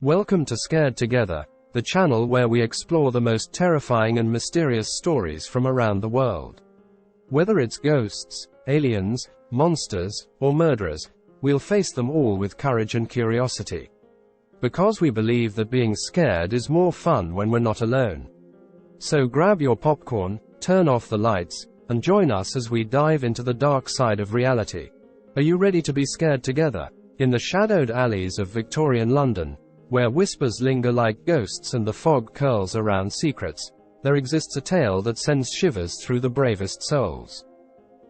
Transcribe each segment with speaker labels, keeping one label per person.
Speaker 1: Welcome to Scared Together, the channel where we explore the most terrifying and mysterious stories from around the world. Whether it's ghosts, aliens, monsters, or murderers, we'll face them all with courage and curiosity. Because we believe that being scared is more fun when we're not alone. So grab your popcorn, turn off the lights, and join us as we dive into the dark side of reality. Are you ready to be scared together? In the shadowed alleys of Victorian London, where whispers linger like ghosts and the fog curls around secrets, there exists a tale that sends shivers through the bravest souls.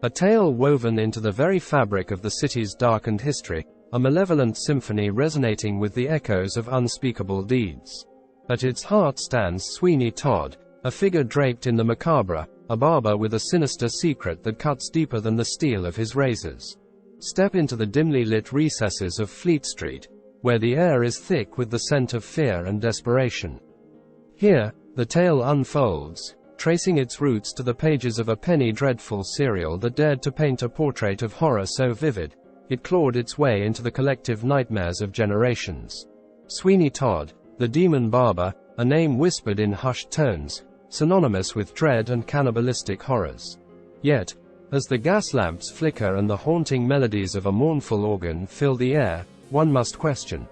Speaker 1: A tale woven into the very fabric of the city's darkened history, a malevolent symphony resonating with the echoes of unspeakable deeds. At its heart stands Sweeney Todd, a figure draped in the macabre, a barber with a sinister secret that cuts deeper than the steel of his razors. Step into the dimly lit recesses of Fleet Street, where the air is thick with the scent of fear and desperation. Here, the tale unfolds, tracing its roots to the pages of a penny dreadful serial that dared to paint a portrait of horror so vivid, it clawed its way into the collective nightmares of generations. Sweeney Todd, the demon barber, a name whispered in hushed tones, synonymous with dread and cannibalistic horrors. Yet, as the gas lamps flicker and the haunting melodies of a mournful organ fill the air, one must question: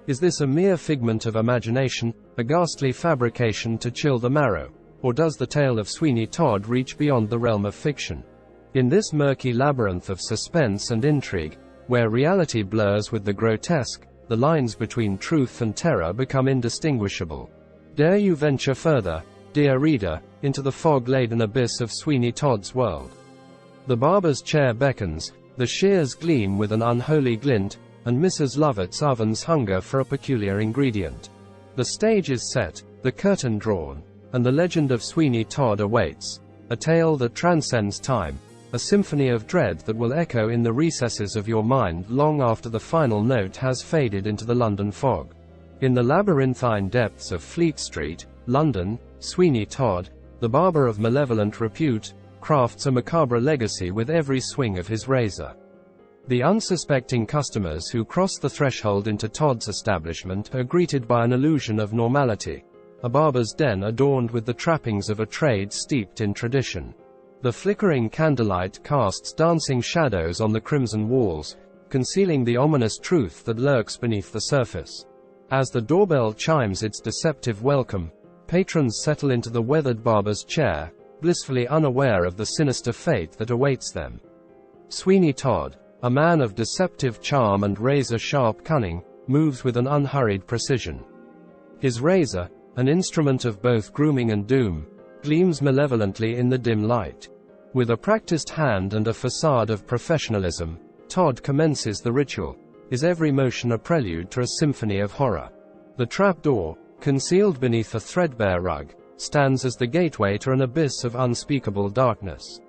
Speaker 1: is this a mere figment of imagination, a ghastly fabrication to chill the marrow, or does the tale of Sweeney Todd reach beyond the realm of fiction? In this murky labyrinth of suspense and intrigue, where reality blurs with the grotesque, the lines between truth and terror become indistinguishable. Dare you venture further, dear reader, into the fog-laden abyss of Sweeney Todd's world? The barber's chair beckons, the shears gleam with an unholy glint, and Mrs. Lovett's ovens hunger for a peculiar ingredient. The stage is set, the curtain drawn, and the legend of Sweeney Todd awaits, a tale that transcends time, a symphony of dread that will echo in the recesses of your mind long after the final note has faded into the London fog. In the labyrinthine depths of Fleet Street, London, Sweeney Todd, the barber of malevolent repute, crafts a macabre legacy with every swing of his razor. The unsuspecting customers who cross the threshold into Todd's establishment are greeted by an illusion of normality, a barber's den adorned with the trappings of a trade steeped in tradition. The flickering candlelight casts dancing shadows on the crimson walls, concealing the ominous truth that lurks beneath the surface. As the doorbell chimes its deceptive welcome, patrons settle into the weathered barber's chair, blissfully unaware of the sinister fate that awaits them. Sweeney Todd, a man of deceptive charm and razor-sharp cunning, moves with an unhurried precision. His razor, an instrument of both grooming and doom, gleams malevolently in the dim light. With a practiced hand and a facade of professionalism, Todd commences the ritual, his every motion a prelude to a symphony of horror. The trapdoor, concealed beneath a threadbare rug, stands as the gateway to an abyss of unspeakable darkness.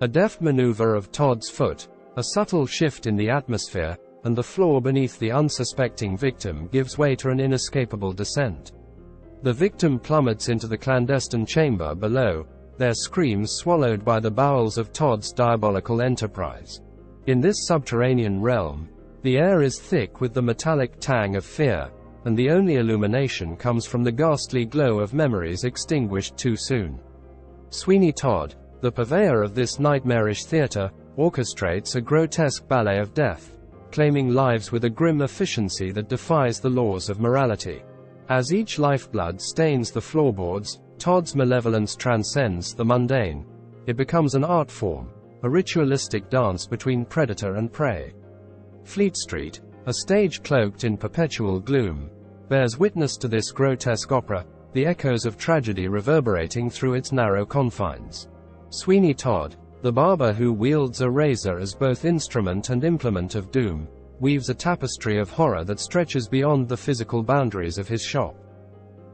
Speaker 1: A deft maneuver of Todd's foot, a subtle shift in the atmosphere, and the floor beneath the unsuspecting victim gives way to an inescapable descent. The victim plummets into the clandestine chamber below, their screams swallowed by the bowels of Todd's diabolical enterprise. In this subterranean realm, the air is thick with the metallic tang of fear, and the only illumination comes from the ghastly glow of memories extinguished too soon. Sweeney Todd, the purveyor of this nightmarish theater, orchestrates a grotesque ballet of death, claiming lives with a grim efficiency that defies the laws of morality. As each lifeblood stains the floorboards, Todd's malevolence transcends the mundane. It becomes an art form, a ritualistic dance between predator and prey. Fleet Street, a stage cloaked in perpetual gloom, bears witness to this grotesque opera, the echoes of tragedy reverberating through its narrow confines. Sweeney Todd, the barber who wields a razor as both instrument and implement of doom, weaves a tapestry of horror that stretches beyond the physical boundaries of his shop.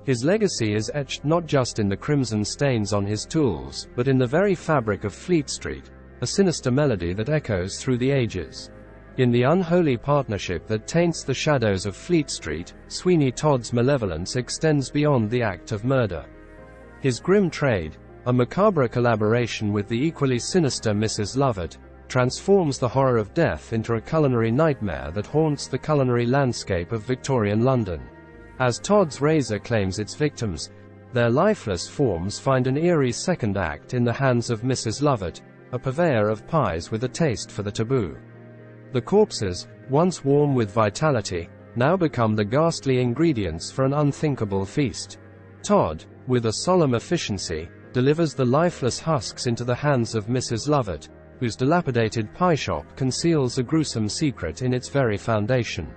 Speaker 1: His legacy is etched not just in the crimson stains on his tools, but in the very fabric of Fleet Street, a sinister melody that echoes through the ages. In the unholy partnership that taints the shadows of Fleet Street, Sweeney Todd's malevolence extends beyond the act of murder. His grim trade, a macabre collaboration with the equally sinister Mrs. Lovett, transforms the horror of death into a culinary nightmare that haunts the culinary landscape of Victorian London. As Todd's razor claims its victims, their lifeless forms find an eerie second act in the hands of Mrs. Lovett, a purveyor of pies with a taste for the taboo. The corpses, once warm with vitality, now become the ghastly ingredients for an unthinkable feast. Todd, with a solemn efficiency, delivers the lifeless husks into the hands of Mrs. Lovett, whose dilapidated pie shop conceals a gruesome secret in its very foundation.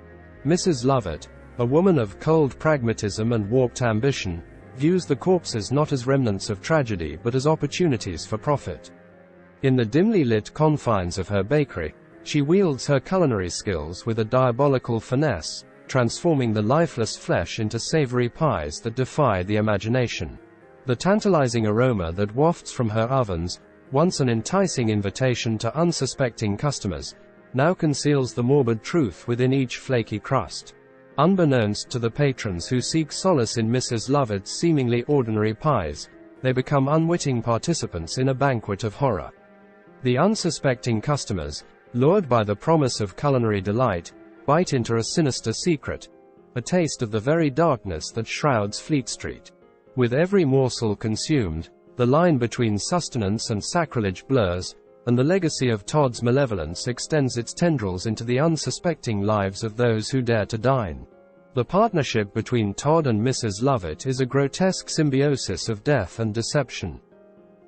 Speaker 1: Mrs. Lovett, a woman of cold pragmatism and warped ambition, views the corpses not as remnants of tragedy but as opportunities for profit. In the dimly lit confines of her bakery, she wields her culinary skills with a diabolical finesse, transforming the lifeless flesh into savory pies that defy the imagination. The tantalizing aroma that wafts from her ovens, once an enticing invitation to unsuspecting customers, now conceals the morbid truth within each flaky crust. Unbeknownst to the patrons who seek solace in Mrs. Lovett's seemingly ordinary pies, they become unwitting participants in a banquet of horror. The unsuspecting customers, lured by the promise of culinary delight, bite into a sinister secret, a taste of the very darkness that shrouds Fleet Street. With every morsel consumed, the line between sustenance and sacrilege blurs, and the legacy of Todd's malevolence extends its tendrils into the unsuspecting lives of those who dare to dine. The partnership between Todd and Mrs. Lovett is a grotesque symbiosis of death and deception.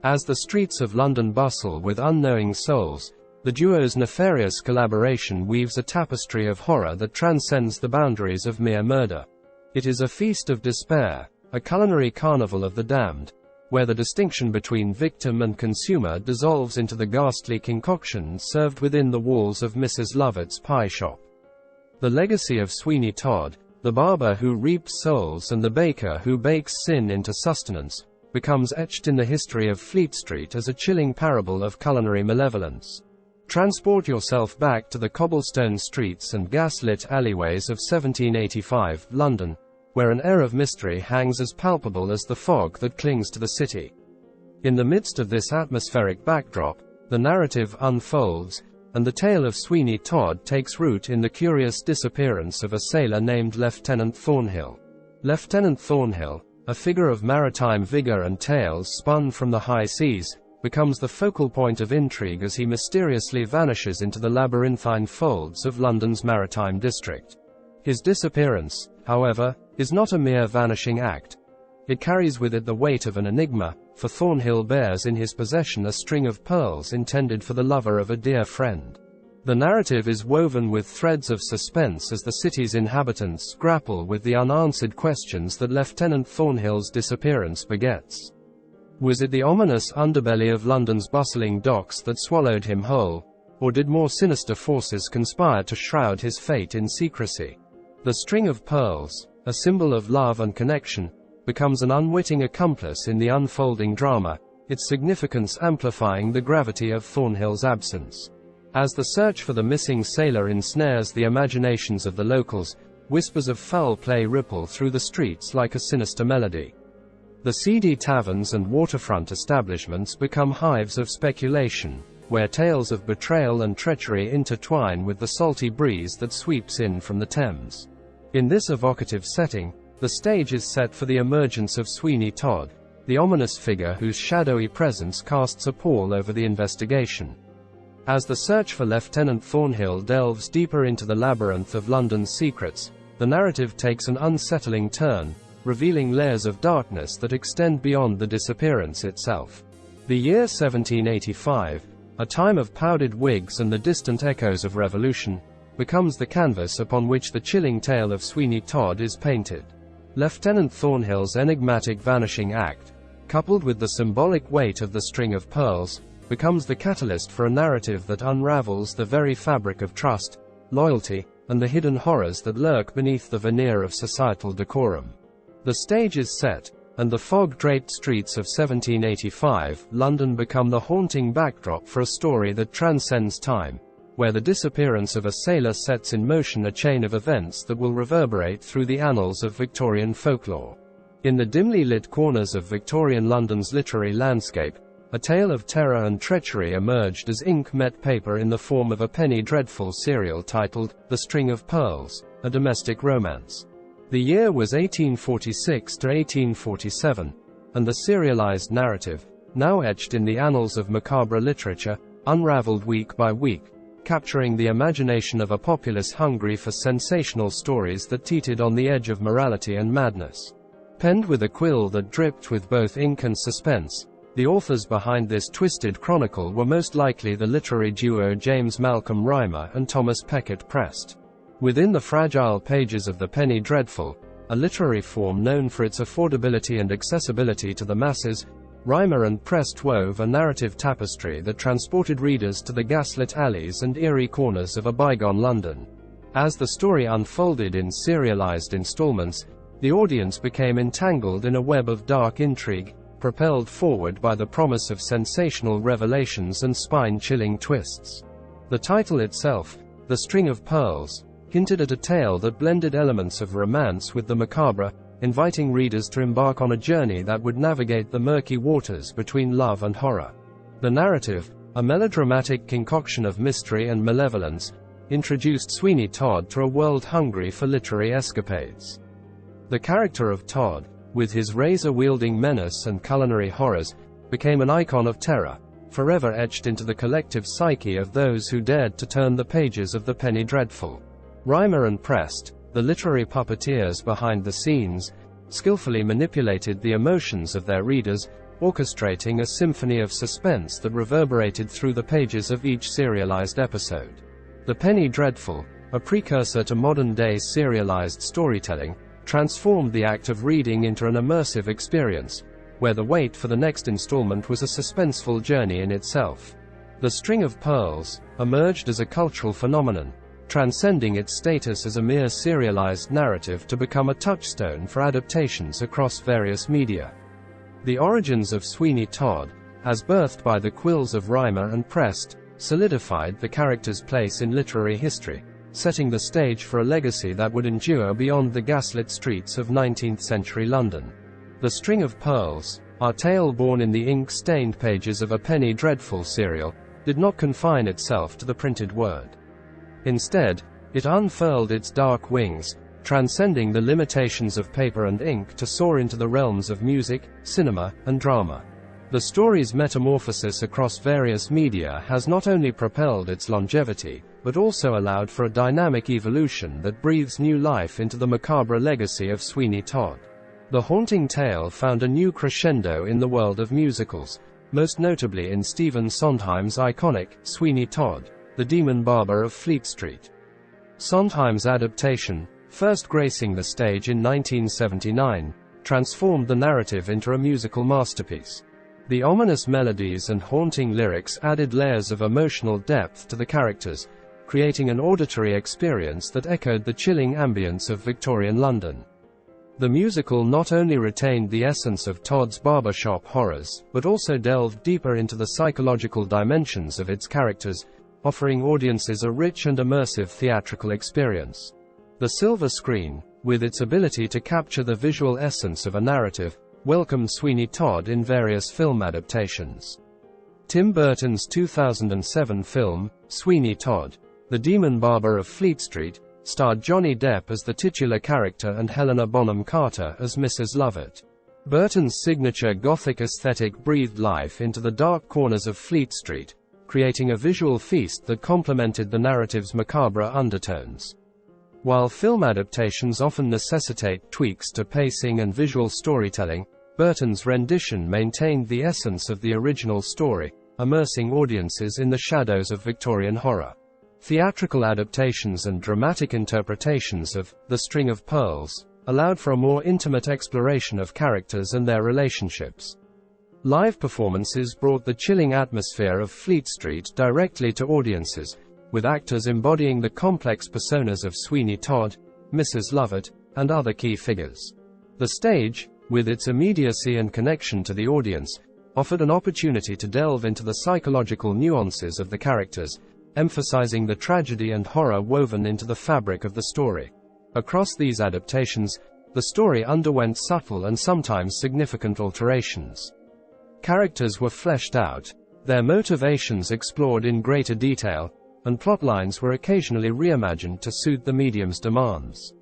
Speaker 1: As the streets of London bustle with unknowing souls, the duo's nefarious collaboration weaves a tapestry of horror that transcends the boundaries of mere murder. It is a feast of despair, a culinary carnival of the damned, where the distinction between victim and consumer dissolves into the ghastly concoction served within the walls of Mrs. Lovett's pie shop. The legacy of Sweeney Todd, the barber who reaps souls and the baker who bakes sin into sustenance, becomes etched in the history of Fleet Street as a chilling parable of culinary malevolence. Transport yourself back to the cobblestone streets and gas-lit alleyways of 1785 London, where an air of mystery hangs as palpable as the fog that clings to the city. In the midst of this atmospheric backdrop, the narrative unfolds, and the tale of Sweeney Todd takes root in the curious disappearance of a sailor named Lieutenant Thornhill. Lieutenant Thornhill, a figure of maritime vigor and tales spun from the high seas, becomes the focal point of intrigue as he mysteriously vanishes into the labyrinthine folds of London's maritime district. His disappearance, however, is not a mere vanishing act. It carries with it the weight of an enigma, for Thornhill bears in his possession a string of pearls intended for the lover of a dear friend. The narrative is woven with threads of suspense as the city's inhabitants grapple with the unanswered questions that Lieutenant Thornhill's disappearance begets. Was it the ominous underbelly of London's bustling docks that swallowed him whole, or did more sinister forces conspire to shroud his fate in secrecy? The string of pearls, a symbol of love and connection, becomes an unwitting accomplice in the unfolding drama, its significance amplifying the gravity of Thornhill's absence. As the search for the missing sailor ensnares the imaginations of the locals, whispers of foul play ripple through the streets like a sinister melody. The seedy taverns and waterfront establishments become hives of speculation, where tales of betrayal and treachery intertwine with the salty breeze that sweeps in from the Thames. In this evocative setting, the stage is set for the emergence of Sweeney Todd, the ominous figure whose shadowy presence casts a pall over the investigation. As the search for Lieutenant Thornhill delves deeper into the labyrinth of London's secrets, the narrative takes an unsettling turn, revealing layers of darkness that extend beyond the disappearance itself. The year 1785, a time of powdered wigs and the distant echoes of revolution, becomes the canvas upon which the chilling tale of Sweeney Todd is painted. Lieutenant Thornhill's enigmatic vanishing act, coupled with the symbolic weight of the string of pearls, becomes the catalyst for a narrative that unravels the very fabric of trust, loyalty, and the hidden horrors that lurk beneath the veneer of societal decorum. The stage is set, and the fog-draped streets of 1785 London become the haunting backdrop for a story that transcends time, where the disappearance of a sailor sets in motion a chain of events that will reverberate through the annals of Victorian folklore. In the dimly lit corners of Victorian London's literary landscape, a tale of terror and treachery emerged as ink met paper in the form of a penny dreadful serial titled The String of Pearls, a domestic romance. The year was 1846 to 1847, and the serialized narrative, now etched in the annals of macabre literature, unraveled week by week, capturing the imagination of a populace hungry for sensational stories that teetered on the edge of morality and madness. Penned with a quill that dripped with both ink and suspense, the authors behind this twisted chronicle were most likely the literary duo James Malcolm Rymer and Thomas Peckett Prest. Within the fragile pages of the penny dreadful, a literary form known for its affordability and accessibility to the masses, Rymer and Prest wove a narrative tapestry that transported readers to the gaslit alleys and eerie corners of a bygone London. As the story unfolded in serialized installments, the audience became entangled in a web of dark intrigue, propelled forward by the promise of sensational revelations and spine-chilling twists. The title itself, The String of Pearls, hinted at a tale that blended elements of romance with the macabre, inviting readers to embark on a journey that would navigate the murky waters between love and horror. The narrative, a melodramatic concoction of mystery and malevolence, introduced Sweeney Todd to a world hungry for literary escapades. The character of Todd, with his razor-wielding menace and culinary horrors, became an icon of terror, forever etched into the collective psyche of those who dared to turn the pages of the penny dreadful. Rymer and Prest, the literary puppeteers behind the scenes, skillfully manipulated the emotions of their readers, orchestrating a symphony of suspense that reverberated through the pages of each serialized episode. The penny dreadful, a precursor to modern-day serialized storytelling, transformed the act of reading into an immersive experience, where the wait for the next installment was a suspenseful journey in itself. The String of Pearls emerged as a cultural phenomenon, transcending its status as a mere serialized narrative to become a touchstone for adaptations across various media. The origins of Sweeney Todd, as birthed by the quills of Rymer and Prest, solidified the character's place in literary history, setting the stage for a legacy that would endure beyond the gaslit streets of 19th-century London. The String of Pearls, our tale born in the ink-stained pages of a penny dreadful serial, did not confine itself to the printed word. Instead, it unfurled its dark wings, transcending the limitations of paper and ink to soar into the realms of music, cinema, and drama. The story's metamorphosis across various media has not only propelled its longevity, but also allowed for a dynamic evolution that breathes new life into the macabre legacy of Sweeney Todd. The haunting tale found a new crescendo in the world of musicals, most notably in Stephen Sondheim's iconic Sweeney Todd, the Demon Barber of Fleet Street. Sondheim's adaptation, first gracing the stage in 1979, transformed the narrative into a musical masterpiece. The ominous melodies and haunting lyrics added layers of emotional depth to the characters, creating an auditory experience that echoed the chilling ambience of Victorian London. The musical not only retained the essence of Todd's barbershop horrors, but also delved deeper into the psychological dimensions of its characters, offering audiences a rich and immersive theatrical experience. The silver screen, with its ability to capture the visual essence of a narrative, welcomed Sweeney Todd in various film adaptations. Tim Burton's 2007 film, Sweeney Todd, The Demon Barber of Fleet Street, starred Johnny Depp as the titular character and Helena Bonham Carter as Mrs. Lovett. Burton's signature Gothic aesthetic breathed life into the dark corners of Fleet Street, creating a visual feast that complemented the narrative's macabre undertones. While film adaptations often necessitate tweaks to pacing and visual storytelling, Burton's rendition maintained the essence of the original story, immersing audiences in the shadows of Victorian horror. Theatrical adaptations and dramatic interpretations of The String of Pearls allowed for a more intimate exploration of characters and their relationships. Live performances brought the chilling atmosphere of Fleet Street directly to audiences, with actors embodying the complex personas of Sweeney Todd, Mrs. Lovett, and other key figures. The stage, with its immediacy and connection to the audience, offered an opportunity to delve into the psychological nuances of the characters, emphasizing the tragedy and horror woven into the fabric of the story. Across these adaptations, the story underwent subtle and sometimes significant alterations. Characters were fleshed out, their motivations explored in greater detail, and plotlines were occasionally reimagined to suit the medium's demands.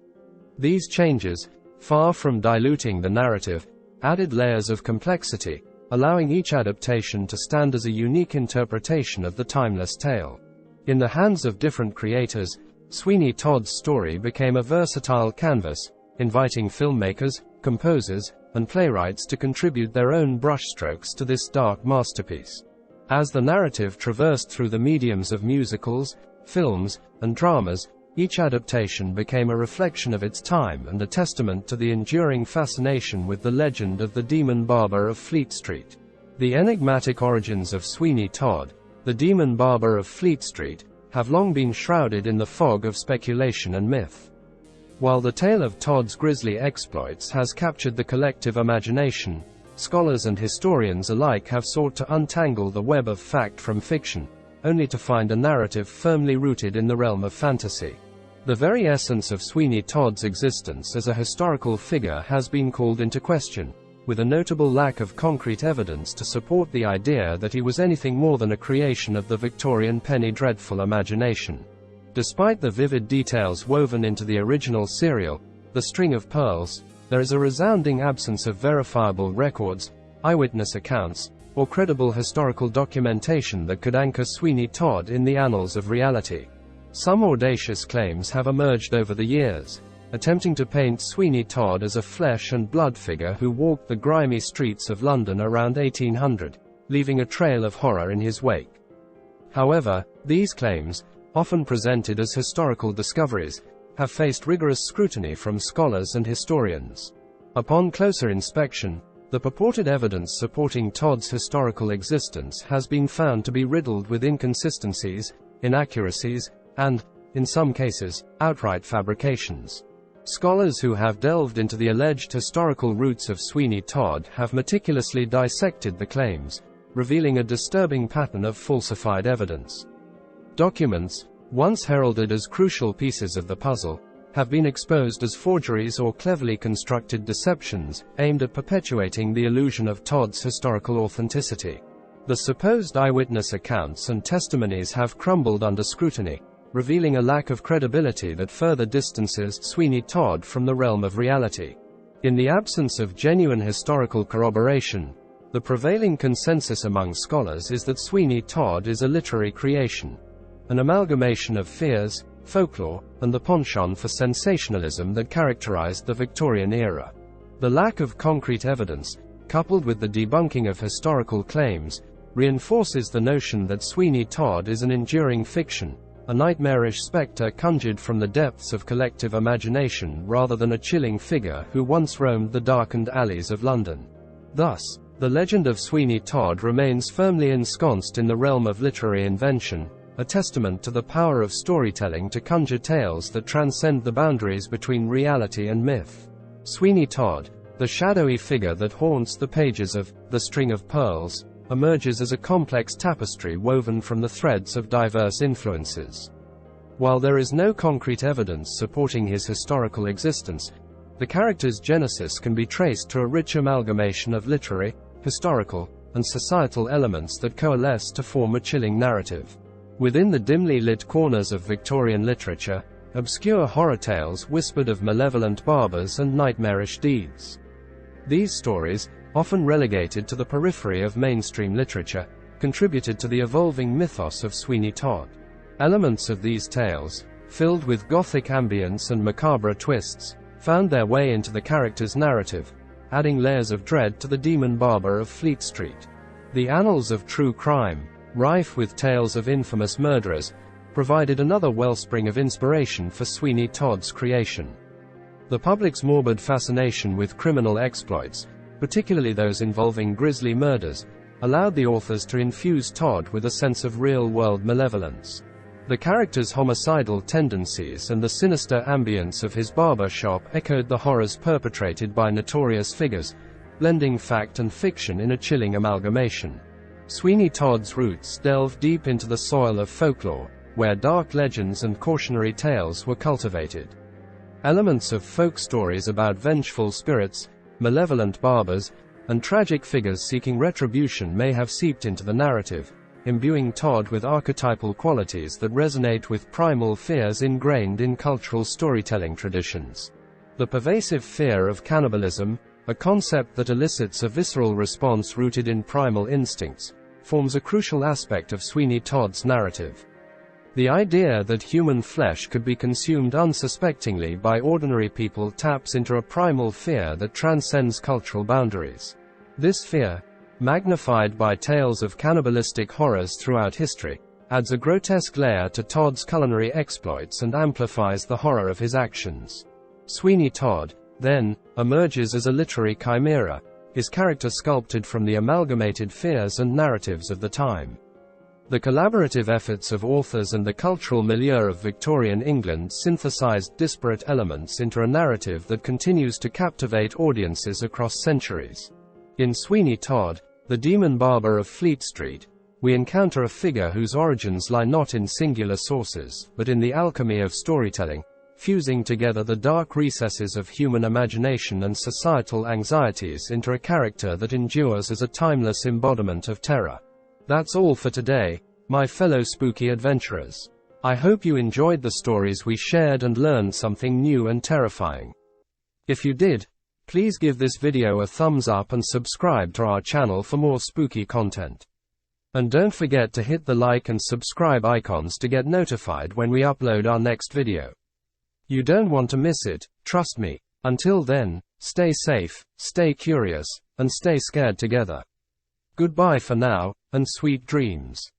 Speaker 1: These changes, far from diluting the narrative, added layers of complexity, allowing each adaptation to stand as a unique interpretation of the timeless tale. In the hands of different creators, Sweeney Todd's story became a versatile canvas, inviting filmmakers, composers, and playwrights to contribute their own brushstrokes to this dark masterpiece. As the narrative traversed through the mediums of musicals, films, and dramas, each adaptation became a reflection of its time and a testament to the enduring fascination with the legend of the demon barber of Fleet Street. The enigmatic origins of Sweeney Todd, the demon barber of Fleet Street, have long been shrouded in the fog of speculation and myth. While the tale of Todd's grisly exploits has captured the collective imagination, scholars and historians alike have sought to untangle the web of fact from fiction, only to find a narrative firmly rooted in the realm of fantasy. The very essence of Sweeney Todd's existence as a historical figure has been called into question, with a notable lack of concrete evidence to support the idea that he was anything more than a creation of the Victorian penny dreadful imagination. Despite the vivid details woven into the original serial, The String of Pearls, there is a resounding absence of verifiable records, eyewitness accounts, or credible historical documentation that could anchor Sweeney Todd in the annals of reality. Some audacious claims have emerged over the years, attempting to paint Sweeney Todd as a flesh and blood figure who walked the grimy streets of London around 1800, leaving a trail of horror in his wake. However, these claims, often presented as historical discoveries, have faced rigorous scrutiny from scholars and historians. Upon closer inspection, the purported evidence supporting Todd's historical existence has been found to be riddled with inconsistencies, inaccuracies, and, in some cases, outright fabrications. Scholars who have delved into the alleged historical roots of Sweeney Todd have meticulously dissected the claims, revealing a disturbing pattern of falsified evidence. Documents, once heralded as crucial pieces of the puzzle, have been exposed as forgeries or cleverly constructed deceptions, aimed at perpetuating the illusion of Todd's historical authenticity. The supposed eyewitness accounts and testimonies have crumbled under scrutiny, revealing a lack of credibility that further distances Sweeney Todd from the realm of reality. In the absence of genuine historical corroboration, the prevailing consensus among scholars is that Sweeney Todd is a literary creation, an amalgamation of fears, folklore, and the penchant for sensationalism that characterized the Victorian era. The lack of concrete evidence, coupled with the debunking of historical claims, reinforces the notion that Sweeney Todd is an enduring fiction, a nightmarish specter conjured from the depths of collective imagination rather than a chilling figure who once roamed the darkened alleys of London. Thus, the legend of Sweeney Todd remains firmly ensconced in the realm of literary invention, a testament to the power of storytelling to conjure tales that transcend the boundaries between reality and myth. Sweeney Todd, the shadowy figure that haunts the pages of The String of Pearls, emerges as a complex tapestry woven from the threads of diverse influences. While there is no concrete evidence supporting his historical existence, the character's genesis can be traced to a rich amalgamation of literary, historical, and societal elements that coalesce to form a chilling narrative. Within the dimly lit corners of Victorian literature, obscure horror tales whispered of malevolent barbers and nightmarish deeds. These stories, often relegated to the periphery of mainstream literature, contributed to the evolving mythos of Sweeney Todd. Elements of these tales, filled with gothic ambience and macabre twists, found their way into the character's narrative, adding layers of dread to the demon barber of Fleet Street. The annals of true crime, rife with tales of infamous murderers, provided another wellspring of inspiration for Sweeney Todd's creation. The public's morbid fascination with criminal exploits, particularly those involving grisly murders, allowed the authors to infuse Todd with a sense of real-world malevolence. The character's homicidal tendencies and the sinister ambience of his barber shop echoed the horrors perpetrated by notorious figures, blending fact and fiction in a chilling amalgamation. Sweeney Todd's roots delve deep into the soil of folklore, where dark legends and cautionary tales were cultivated. Elements of folk stories about vengeful spirits, malevolent barbers, and tragic figures seeking retribution may have seeped into the narrative, imbuing Todd with archetypal qualities that resonate with primal fears ingrained in cultural storytelling traditions. The pervasive fear of cannibalism, a concept that elicits a visceral response rooted in primal instincts, forms a crucial aspect of Sweeney Todd's narrative. The idea that human flesh could be consumed unsuspectingly by ordinary people taps into a primal fear that transcends cultural boundaries. This fear, magnified by tales of cannibalistic horrors throughout history, adds a grotesque layer to Todd's culinary exploits and amplifies the horror of his actions. Sweeney Todd, then, emerges as a literary chimera, his character sculpted from the amalgamated fears and narratives of the time. The collaborative efforts of authors and the cultural milieu of Victorian England synthesized disparate elements into a narrative that continues to captivate audiences across centuries. In Sweeney Todd, the demon barber of Fleet Street, we encounter a figure whose origins lie not in singular sources, but in the alchemy of storytelling, fusing together the dark recesses of human imagination and societal anxieties into a character that endures as a timeless embodiment of terror. That's all for today, my fellow spooky adventurers. I hope you enjoyed the stories we shared and learned something new and terrifying. If you did, please give this video a thumbs up and subscribe to our channel for more spooky content. And don't forget to hit the like and subscribe icons to get notified when we upload our next video. You don't want to miss it, trust me. Until then, stay safe, stay curious, and stay scared together. Goodbye for now, and sweet dreams.